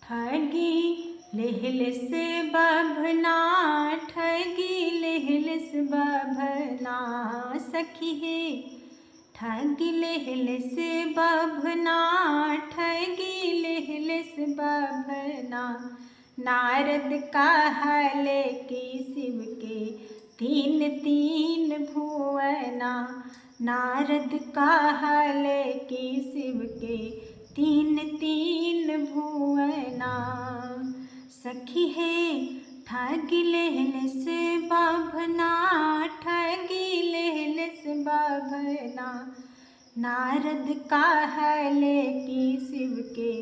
ठगी लेहलिस बभना, ठगी लेहलिस बभना सखी हे। ठगी लेहलिस बभना, ठगी लेहलिस बभना। नारद कहले कि शिव के तीन तीन भुवना। नारद कहले कि शिव के तीन तीन भुवना। सखी हे ठगी लेहलिस बभना, ठगी लेहलिस बभना। नारद कहले कि शिव के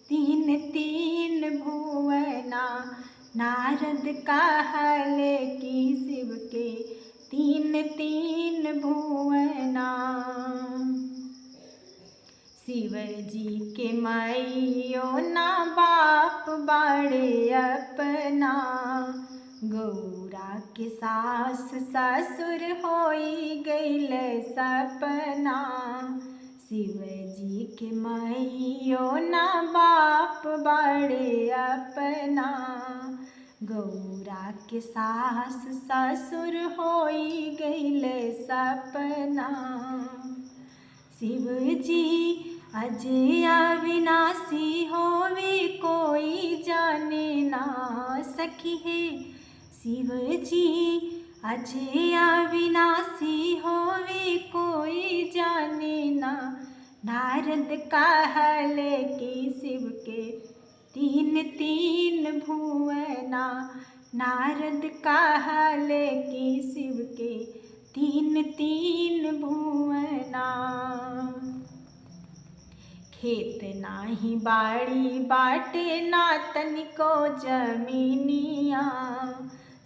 तीन तीन भुवना। नारद कहले कि शिव के तीन तीन भुवना। शिव जी के मैयो ना बाप बाड़े अपना। गौरा के सास ससुर होई गईल सपना। शिव जी के मैयो ना बाप बाड़े अपना। गौरा के सास ससुर होई गईल सपना। शिव जी अजय अविनाशी होवे कोई जाने ना सखी हे। शिव जी अजय अविनाशी होवे कोई जाने ना। नारद कहले कि शिव के तीन तीन भुवना। नारद कहले कि शिव के तीन तीन भुवना। खेत नाही बाड़ी बाटे ना तनिको जमीनिया।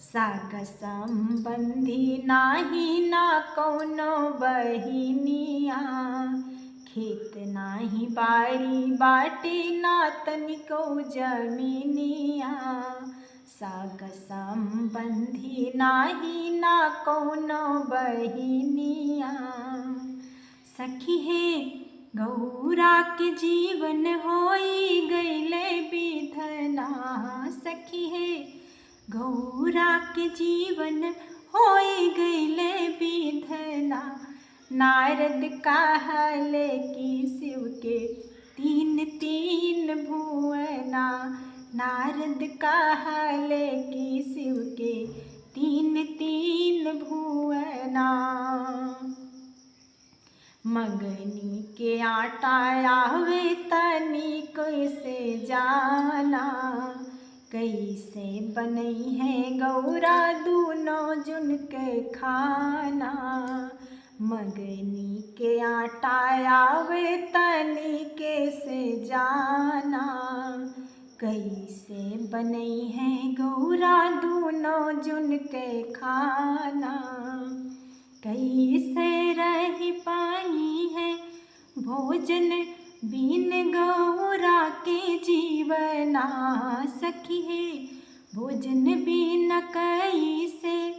साग संबंधी नाही ना कौनो बहिनिया। खेत नाही बाड़ी बाटे ना तनिको जमीनिया। साग संबंधी नाही ना कौनो बहिनिया। सखी हे गौरा के जीवन होई गईले विधना। सखी हे गौरा के जीवन होई गईले विधना। नारद कहले कि शिव के तीन तीन भुवना। नारद कहले कि शिव के तीन तीन भुवना। मगनी के आटा आवे तनी कैसे जाना। कैसे बनई है गौरा दूनों जुन के खाना। मगनी के आटा आवे तनी कैसे जाना। कैसे बनई है गौरा दूनों जुन के खाना। कैसे रह पाई है भोजन बिन गौरा के जीवना। सखी है भोजन बिन कैसे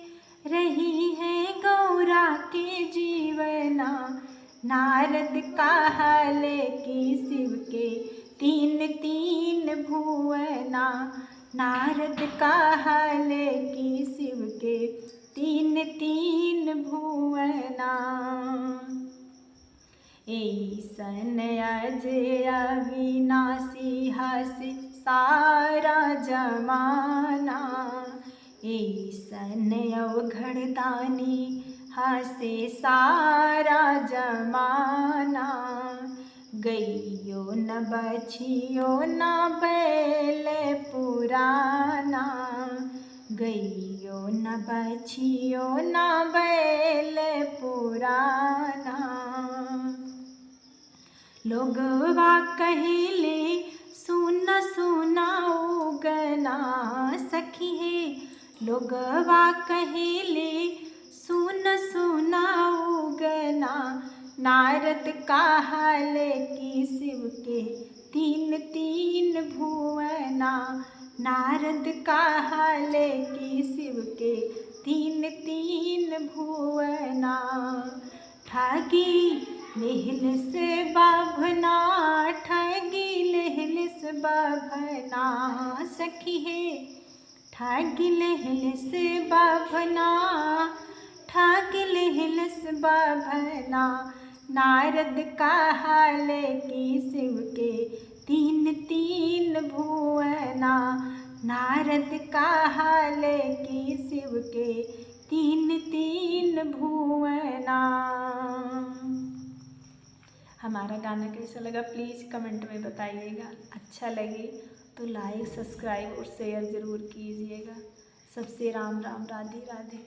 रही है गौरा के जीवना। नारद कहले कि शिव के तीन तीन भुवना। नारद कहले कि शिव के तीन तीन भुवना। ऐसन अजय अविनाशी हंसी सारा जमाना। ऐसन अवघड़दानी हंसे सारा जमाना। गैयो न बछियो न बैल पुराना। गैयो न बछियो न बैल पुराना। लोगवा कहिले सुन सुना उगना। सखी हे लोगवा कहिले सुन सुना उगना। नारद कहले कि शिव के तीन तीन भुवना। नारद कहले कि शिव के तीन तीन भुवना। ठगी लेहलिस बभना, ठगी लेहलिस बाभना सखी है, ठागिल हिलस बाभना, ठागिल हिलस बाभना। नारद कहाले कि शिव के तीन तीन भुवना, नारद कहाले कि शिव के तीन तीन भुवना। हमारा गाना कैसा लगा प्लीज़ कमेंट में बताइएगा। अच्छा लगे तो लाइक सब्सक्राइब और शेयर ज़रूर कीजिएगा। सबसे राम राम, राधे राधे।